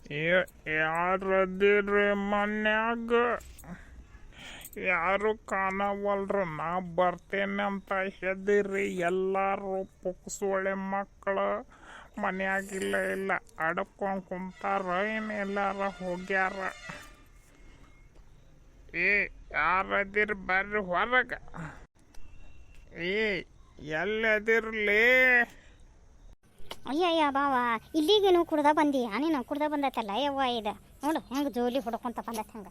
ಯಾರದಿರಿ ಮನ್ಯಾಗ? ಯಾರು ಕಾಣವಲ್ರ, ನಾ ಬರ್ತೇನೆ ಅಂತ ಹೆದಿರಿ. ಎಲ್ಲಾರು ಪುಕ್ಸೊಳೆ ಮಕ್ಕಳು ಮನ್ಯಾಗಿಲ್ಲ ಇಲ್ಲ ಅಡ್ಕೊಂಡು ಕುಂತಾರ, ಏನು ಎಲ್ಲಾರ ಹೋಗ್ಯಾರ? ಯಾರದಿರಿ ಬರ್ರಿ ಹೊರಗ. ಎಲ್ಲದಿರ್ಲಿ? ಅಯ್ಯಯ್ಯ ಬಾವ, ಇಲ್ಲಿಗೇನು ಕುಡ್ದ ಬಂದೀಯ ನೀನು? ಕುಡ್ದ ಬಂದೈತಲ್ಲ ಯವ್ವ ಇದು ನೋಡು ಹೆಂಗೆ ಜೋಲಿ ಹೊಡ್ಕೊಂತ ಬಂದೈತೆ ಹಂಗೆ.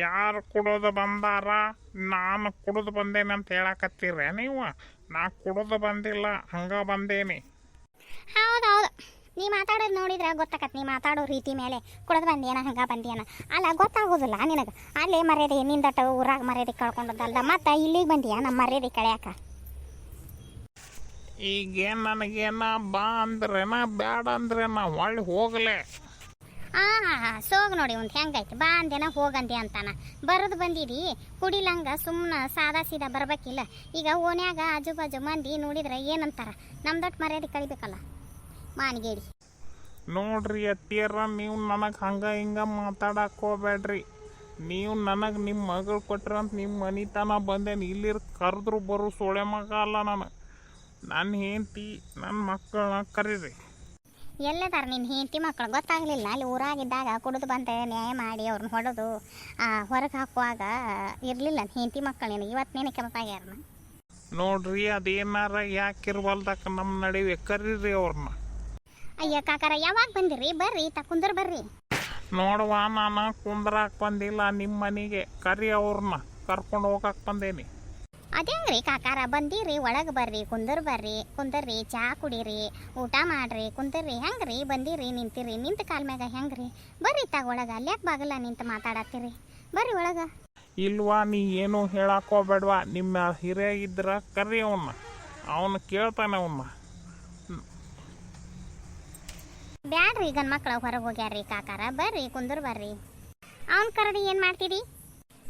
ಯಾರು ಕುಡಿದು ಬಂದಾರ? ನಾನು ಕುಡಿದು ಬಂದೇನೆ ಅಂತ ಹೇಳಕತ್ತೀರ ನೀವು? ನಾ ಕುಡಿದು ಬಂದಿಲ್ಲ, ಹಂಗ ಬಂದೇನಿ. ಹೌದೌದು, ನೀ ಮಾತಾಡೋದು ನೋಡಿದ್ರೆ ಗೊತ್ತಾಕತ್. ನೀ ಮಾತಾಡೋ ರೀತಿ ಮೇಲೆ ಕುಡ್ದು ಬಂದೇನ ಹಂಗ ಬಂದೇನ ಅಲ್ಲ ಗೊತ್ತಾಗೋದಿಲ್ಲ ನಿನಗೆ. ಅಲ್ಲೇ ಮರ್ಯಾದೆ ನಿಂದಟ ಊರಾಗ ಮರ್ಯಾದೆ ಕಳ್ಕೊಂಡದಲ್ದ ಮತ್ತೆ ಇಲ್ಲಿಗೆ ಬಂದೀಯ ನಮ್ಮ ಮರ್ಯಾದೆ ಕಳ್ಯಾಕ. ಈಗೇನು ನನಗೇನ ಬಾ ಅಂದ್ರೇನ ಬ್ಯಾಡ ಅಂದ್ರೇನ ಹೊಳ್ಳಿ ಹೋಗ್ಲೆ? ಸೋಗ್ ನೋಡಿ ಒಂದು ಹೆಂಗೈತಿ. ಬಾ ಅಂದೇನ ಹೋಗಂದೆ ಅಂತಾನ. ಬರೋದು ಬಂದಿರಿ ಕುಡಿಲಂಗ ಸುಮ್ಮನೆ ಸಾದಾ ಸೀದಾ ಬರ್ಬೇಕಿಲ್ಲ. ಈಗ ಓನ್ಯಾಗ ಆಜು ಬಾಜು ಮಂದಿ ನೋಡಿದ್ರೆ ಏನಂತಾರ? ನಮ್ದೊಟ್ಟು ಮರ್ಯಾದೆ ಕಳಿಬೇಕಲ್ಲ ಮಾನ್ಗೇಡಿ. ನೋಡ್ರಿ ಅತ್ತಿಯರ, ನೀವು ನನಗೆ ಹಂಗೆ ಹಿಂಗೆ ಮಾತಾಡಕ್ಕೆ ಹೋಗ್ಬೇಡ್ರಿ. ನೀವು ನನಗೆ ನಿಮ್ಮ ಮಗಳು ಕೊಟ್ರಿ ಅಂತ ನಿಮ್ಮ ಮನಿತನ ಬಂದೇನಿ. ಇಲ್ಲಿ ಕರೆದ್ರು ಬರೋ ಸೋಳೆ ಮಗ ಅಲ್ಲ ನಾನು. ನನ್ನ ಹೆಂಡತಿ ನನ್ನ ಮಕ್ಕಳನ್ನ ಕರೀರಿ. ಎಲ್ಲದಾರ ನಿನ್ನ ಹೆಂಡತಿ ಮಕ್ಕಳು? ಗೊತ್ತಾಗಲಿಲ್ಲ ಅಲ್ಲಿ ಊರಾಗಿದ್ದಾಗ ಕುಡಿದು ಬಂದ ನ್ಯಾಯ ಮಾಡಿ ಅವ್ರನ್ನ ಹೊಡೆದು ಹೊರಗೆ ಹಾಕುವಾಗ ಇರಲಿಲ್ಲ ಹೆಂಡತಿ ಮಕ್ಕಳು. ನಿನಗೆ ಇವತ್ತೇನೆ ಕೆಲ್ಸಾಗ್ಯಾರನ? ನೋಡ್ರಿ ಅದೇನಾರ ಯಾಕಿರ್ವಲ್ದಕ್ಕ ನಮ್ಮ ನಡುವೆ ಕರೀರಿ ಅವ್ರನ್ನ. ಅಯ್ಯ ಕಾಕಾರ, ಯಾವಾಗ ಬಂದಿರಿ? ಬರ್ರಿ ಕುಂದ್ರ ಬರ್ರಿ. ನೋಡುವ, ನಾನು ಕುಂದ್ರಾಕ್ ಬಂದಿಲ್ಲ ನಿಮ್ಮ ಮನೆಗೆ. ಕರಿ ಅವ್ರನ್ನ ಕರ್ಕೊಂಡು ಹೋಗಕ್ಕೆ ಬಂದೇನಿ. ಅದೇಂಗ್ರಿ ಕಾಕಾರ, ಬಂದಿರಿ ಒಳಗೆ ಬರ್ರಿ, ಕುಂದರ್ರಿ, ಚಾ ಕುಡೀರಿ, ಊಟ ಮಾಡ್ರಿ, ಕುಂದರ್ರಿ. ಹೆಂಗ್ರಿ ಬಂದಿರಿ? ನಿಂತಿರಿ, ನಿಂತ ಕಾಲ ಮ್ಯಾಗ ಹೆಂಗ್ರಿ? ಬರ್ರಿ ತಾಗ ಒಳಗೆ. ಅಲ್ಲಿ ಯಾಕೆ ಬಾಗಲ್ಲ ನಿಂತು ಮಾತಾಡತ್ತೀರಿ? ಬರ್ರಿ ಒಳಗೆ. ಇಲ್ವಾ, ನೀ ಏನು ಹೇಳಕ್ಕೆ ಹೋಗ್ಬೇಡ್ವಾ. ನಿಮ್ಮ ಹಿರಿಯ ಇದ್ರ ಕರಿ ಅವನ್ನ, ಅವನು ಕೇಳ್ತಾನೆ ಅವನ್ನ. ಬ್ಯಾಡ್ರಿ, ಗನ್ ಮಕ್ಳು ಹೊರಗೆ ಹೋಗ್ಯಾರ್ರಿ ಕಾಕಾರ. ಬರ್ರಿ ಕುಂದ್ರ ಬರ್ರಿ. ಅವನ್ ಕರಡಿ ಏನು ಮಾಡ್ತೀರಿ?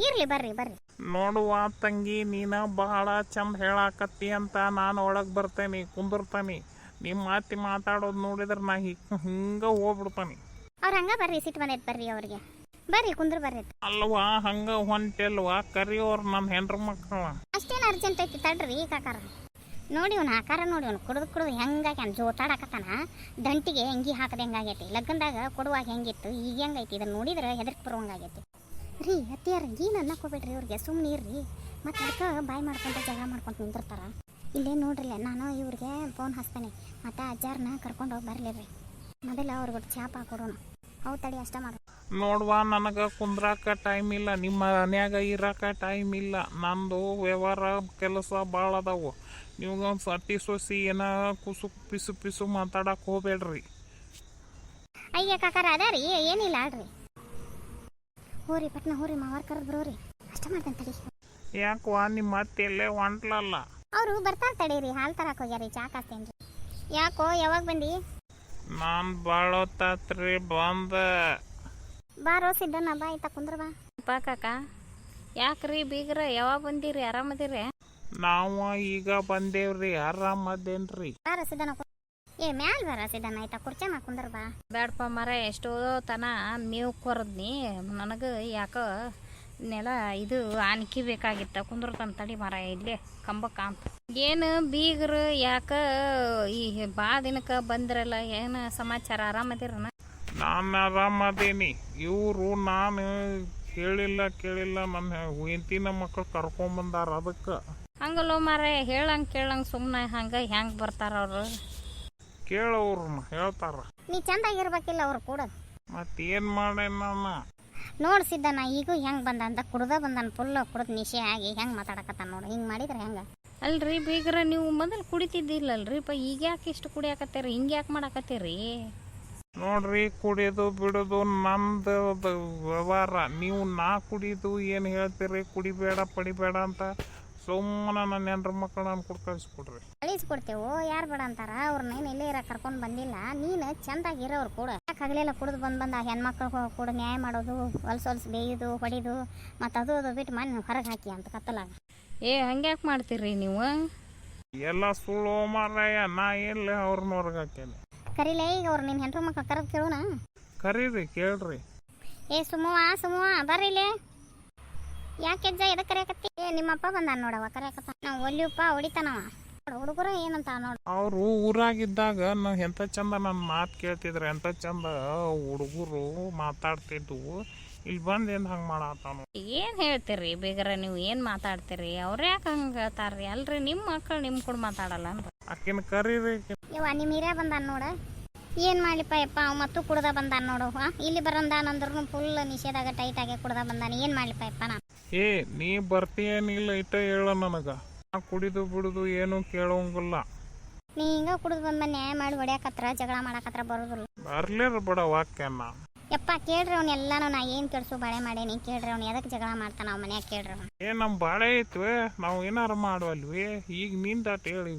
ಇರ್ಲಿ ಬರ್ರಿ ಬರ್ರಿ. ನೋಡುವ ತಂಗಿ, ನೀನು ಬಹಳ ಚಂದ ಹೇಳಾಕತ್ತಿ ಅಂತ ನಾನು ಒಳಗೆ ಬರ್ತೇನೆ, ಕುಂದಿರ್ತಾನೆ. ನಿಮ್ಮ ಮಾತಿ ಮಾತಾಡೋದು ನೋಡಿದ್ರೆ ನಾ ಹಿಂಗೆ ಹೋಗ್ಬಿಡ್ತಾನೆ. ಅವ್ರು ಹಂಗ ಬರ್ರಿ, ಸಿಟ್ಟು ಬಂದೈತೆ ಬರ್ರಿ ಅವ್ರಿಗೆ. ಬರ್ರಿ ಕುಂದ್ರ ಬರ್ರಿ. ಅಲ್ವಾ, ಹಂಗ ಹೊಂಟೆಲ್ವಾ? ಕರಿಯೋರು ನನ್ನ ಹೆಂಡ್ರ ಮಕ್ಕಳ. ಅಷ್ಟೇನು ಅರ್ಜೆಂಟ್ ಐತಿ ತಡ್ರಿ ಕಾಕಾರ. ನೋಡಿ ಅವ್ನು ಆಕಾರ ನೋಡಿ, ಅವ್ನು ಕುಡ್ದು ಹೆಂಗಾಗ್ಯಾನ, ಜೋತಾಡಕತ್ತಾನ. ದಂಟಿಗೆ ಹೆಂಗಿ ಹಾಕದೆ ಹೆಂಗಾಗೈತಿ. ಲಗ್ನದಾಗ ಕೊಡುವಾಗ ಹೆಂಗಿತ್ತು, ಈಗ ಹೆಂಗೈತಿ. ಇದನ್ನು ನೋಡಿದ್ರೆ ಹೆದರ್ಕ್ ಬರುವಂಗಾಗೈತಿ. ರೀ ಅತ್ತಿಯಾರ, ಏನು ಅನ್ನಕೋಬೇಡ್ರಿ ಅವ್ರಿಗೆ, ಸುಮ್ಮನೆ ಇರ್ರಿ. ಮತ್ತು ಅದಕ್ಕೆ ಬಾಯ್ ಮಾಡ್ಕೊಂತ ಜಗಳ ಮಾಡ್ಕೊಂತ ನಿಂತಿರ್ತಾರ. ಇಲ್ಲೇ ನೋಡ್ರಿಲ್ಲ, ನಾನು ಇವ್ರಿಗೆ ಫೋನ್ ಹಚ್ತೇನೆ. ಮತ್ತು ಅಜ್ಜಾರನ್ನ ಕರ್ಕೊಂಡು ಹೋಗಿ ಬರಲಿರಿ. ಮೊದಲ ಅವ್ರಿಗೆ ಚಾಪ ಕೊಡೋಣ. ಅವು ತಡಿ ಅಷ್ಟ ಮಾಡು. ನೋಡುವ, ನನಗೆ ಕುಂದ್ರಾಕ ಟೈಮ್ ಇಲ್ಲ, ನಿಮ್ಮ ಮನ್ಯಾಗ ಇರಾಕ ಟೈಮ್ ಇಲ್ಲ. ನಂದು ವ್ಯವಹಾರ ಕೆಲಸ ಭಾಳ ಅದಾವು. ನೀವು ಸತಿ ಸೊಸಿ ಏನ ಕುಸು ಪಿಸು ಪಿಸು ಮಾತಾಡಕ್ಕೆ ಹೋಗ್ಬೇಡ್ರಿ. ಅಯ್ಯ ಕಾಕಾರ, ಅದ ರೀ, ಏನಿಲ್ಲ ಆಡ್ರಿ. ಹೋರಿ ಪಟ್ನ ಹೋರಿ, ಮಾವಾರ ಕರೆದ್ರೋರಿ. ಅಷ್ಟ ಮಾಡ್ತೇನೆ ತಡಿ. ಯಾಕವಾ, ನಿಮ್ಮ ಮತ್ತೆ ಎಲ್ಲೇ ಹೊಂಟ್ಲಲ್ಲ? ಅವರು ಬರ್ತಾರ ತಡೀರಿ, ಹಾಲು ತರಕ್ಕೆ ಹೋಗ್ಯಾರಿ, ಚಾ ಕಾಸ್ತೇನ್ರಿ. ಯಾಕೋ, ಯಾವಾಗ ಬಂದಿ? ನಾನು ಭಾಳ ಹೊತ್ತಾತ್ರಿ ಬಂದ. ಬಾರೋ ಸಿದ್ದಣ್ಣ, ಬಾ ಆಯ್ತಾ ಕುಂದ್ರ ಬಾ. ಕಾಕ, ಯಾಕ್ರಿ ಬೀಗ್ರ ಯಾವಾಗ ಬಂದಿರಿ? ಆರಾಮದಿರಿ? ನಾವು ಈಗ ಬಂದೇವ್ರಿ, ಆರಾಮದೇನ್ರಿ? ಬಾರ ಸಿದ್ದಣ್ಣ. ಮ್ಯಾಲ ಬಾರ ಸಿದ್ದಣ್ಣ, ಆಯ್ತಾ ಕುರ್ಚಿ ಮಾ ಕುಂದ್ರ ಬಾ. ಬ್ಯಾಡಪ್ಪ ಮರ, ಎಷ್ಟೋ ತನ ಮೇವು ಕೊರದ್ನಿ. ನನಗೆ ಯಾಕೋ ನೆಲ ಇದು ಆನಿಕಿ ಬೇಕಾಗಿತ್ತ. ಕುಂದ್ರತನ ತಡಿ ಮರ ಇಲ್ಲೇ ಕಂಬಕ್ಕ ಅಂತ. ಏನು ಬೀಗ್ರು ಯಾಕ ಈ ಭಾಳ ದಿನಕ್ಕೆ ಬಂದ್ರಲ್ಲ? ಏನು ಸಮಾಚಾರ? ಆರಾಮದಿರನ? ನಾನು ಆರಾಮದೇನಿ. ಇವರು ನಾನು ಕೇಳಿಲ್ಲ ನನ್ನ ಹೆಂಡತಿನ ಮಕ್ಕಳು ಕರ್ಕೊಂಬಂದಾರ. ಅದಕ್ಕೆ ಹಂಗಲ್ಲೋ ಮರ, ಹೇಳಂಗೆ ಕೇಳಂಗೆ ಸುಮ್ಮನೆ ಹಂಗೆ ಹೆಂಗೆ ಬರ್ತಾರ ಅವರು? ಕೇಳವ್ರನ್ನ ಹೇಳ್ತಾರ. ನೀ ಚಂದಾಗಿರ್ಬೇಕಿಲ್ಲ ಅವ್ರು ಕೂಡ. ಮತ್ತೇನು ಮಾಡೇನ ನಾನು? ನೋಡ್ ಸಿದ್ದಣ್ಣ, ಈಗ ಹೆಂಗೆ ಬಂದ ಅಂತ ಕುಡ್ದ ಬಂದನ್, ಫುಲ್ ಕುಡ್ದು ನಿಶೆ ಆಗಿ ಹೆಂಗೆ ಮಾತಾಡಕತ್ತಾನ ನೋಡು. ಹಿಂಗೆ ಮಾಡಿದ್ರೆ ಹೆಂಗೆ? ಅಲ್ರಿ ಬೀಗ್ರ, ನೀವು ಮೊದಲು ಕುಡಿತಿದ್ದಿಲ್ಲಲ್ರಿ ಈಗ ಯಾಕೆ ಇಷ್ಟು ಕುಡಿಯಾಕತ್ತೀರಿ? ಹಿಂಗೆ ಯಾಕೆ ಮಾಡಾಕತ್ತೀರಿ? ನೋಡ್ರಿ, ಕುಡಿಯೋದು ಬಿಡೋದು ನಮ್ದು ವ್ಯವಹಾರ. ನೀವು ನಾ ಕುಡಿದು ಏನು ಹೇಳ್ತೀರಿ? ಕುಡಿಬೇಡ ಪಡಿಬೇಡ ಅಂತ ಸುಮ್ಮನೆ ನನ್ನ ಹೆಂಡ್ರ ಮಕ್ಕಳು ನಾನು ಕೊಟ್ಟು ಕಳಿಸ್ಕೊಡ್ರಿ. ಕಳಿಸ್ಕೊಡ್ತೇವೋ, ಯಾರು ಬೇಡ ಅಂತಾರ? ಅವ್ರನ್ನೇನು ಇಲ್ಲೇ ಇರ ಕರ್ಕೊಂಡು ಬಂದಿಲ್ಲ. ನೀನು ಚಂದಾಗಿರೋರು ಕೂಡ ಯಾಕೆ ಹಗಲೆಲ್ಲ ಕುಡ್ದು ಬಂದ ಹೆಣ್ಮಕ್ಳು ಕೂಡ ನ್ಯಾಯ ಮಾಡೋದು, ಹೊಲ್ಸೊಲ್ಸು ಬೇಯೋದು, ಹೊಡಿದು, ಮತ್ತು ಅದು ಬಿಟ್ಟು ಮನೆ ಹೊರಗೆ ಹಾಕಿ ಅಂತ ಕತ್ತಲಾಗ. ಹಂಗ್ಯಾಕೆ ಮಾಡ್ತೀರಿ ನೀವು? ಎಲ್ಲ ಸುಳ್ಳು ಮಾರಾಯ. ನಾ ಎಲ್ಲ ಅವ್ರನ್ನ ಹೊರಗೆ ಹಾಕೇನೆ. ಕರೀಲೇ ಈಗ ಅವ್ರು ನಿನ್ನ ಹೆಂಡ್ರ ಮಕ್ಕಳು ಕರೆದು ಕೇಳೋಣ. ಕರೀರಿ ಕೇಳ್ರಿ. ಏ ಸುಮುವ ಬರ್ರಿಲೆ. ಯಾಕೆ ಅಜ್ಜ ಎದಕ್ಕೆ ಕರೆಯಕತ್ತಿ? ಏ ನಿಮ್ಮಪ್ಪ ಬಂದಾನ ನೋಡವ ಕರೆಯಕತ್ತ. ನಾವು ಒಲ್ಲಿಯಪ್ಪ ಹೊಡಿತಾನವ. ಹುಡುಗರು ಏನಂತ ನೋಡು. ಅವರು ಊರಾಗಿದ್ದಾಗ ನಾ ಎಂಥ ಚಂದ ನನ್ನ ಮಾತು ಕೇಳ್ತಿದ್ರು, ಎಂಥ ಚಂದ ಹುಡುಗರು ಮಾತಾಡ್ತಿದ್ವು. ಇಲ್ಲಿ ಬಂದು ಏನು ಹಂಗೆ ಮಾಡತ್ತಾನು. ಏನು ಹೇಳ್ತೀರಿ ಬೇಗರ ನೀವು? ಏನು ಮಾತಾಡ್ತೀರಿ? ಅವ್ರು ಯಾಕೆ ಹಂಗೆ ಹೇಳ್ತಾರ್ರಿ? ಅಲ್ರಿ ನಿಮ್ಮ ಮಕ್ಕಳು ನಿಮ್ಮ ಕೂಡ ಮಾತಾಡಲ್ಲ ಅಂತ. ಆಕಿನ ಕರೀರಿ. ಯವ್ವ ನಿಮ್ಮ ಹಿರಿಯ ಬಂದಾನ ನೋಡ. ಏನು ಮಾಡ್ಲಿಪ್ಪ ಯಪ್ಪ ಅವ ಮತ್ತು ಕುಡ್ದ ಬಂದಾನ ನೋಡು. ಇಲ್ಲಿ ಬರಂದಾನಂದ್ರೂ ಫುಲ್ ನಿಷೇಧಾಗ ಟೈಟ್ ಆಗಿ ಕುಡ್ದ ಬಂದಾನ. ಏನು ಮಾಡ್ಲಿಪ್ಪ ಯಪ್ಪ ನಾನು? ಏ ನೀ ಬರ್ತೀಯೇನಿಲ್ಲ ಇಟ್ಟ ಹೇಳ ನನಗೆ. ನಾ ಕುಡಿದು ಬಿಡುದು ಏನು ಕೇಳೋಂಗಿಲ್ಲ. ನೀ ಹಿಂಗ ಕುಡಿದು ಬಂದ ನ್ಯಾಯ ಮಾಡಿ ಹೊಡ್ಯಾಕತ್ರ ಜಗಳ ಮಾಡಾಕತ್ರ ಬರೋದಿಲ್ಲ. ಬರ್ಲಿರ ಬಿಡ ವಾಕ್ಯನ. ಯಪ್ಪ ಕೇಳ್ರಿ ಅವ್ನೆಲ್ಲಾನು. ನಾ ಏನು ಕೆಡ್ಸು ಬಾಳೆ ಮಾಡೇನಿ. ಕೇಳ್ರಿ ಅವ್ನು ಎದಕ್ಕೆ ಜಗಳ ಮಾಡ್ತಾನ ಅವ್ ಮನ್ಯಾಗ ಕೇಳ್ರಿ ಅವ್ನು. ಏ ನಮ್ಮ ಬಾಳೆ ಐತ್ವೆ, ನಾವು ಏನಾರು ಮಾಡುವಲ್ವಿ. ಈಗ ನಿಂದಾಟ ಹೇಳಿ.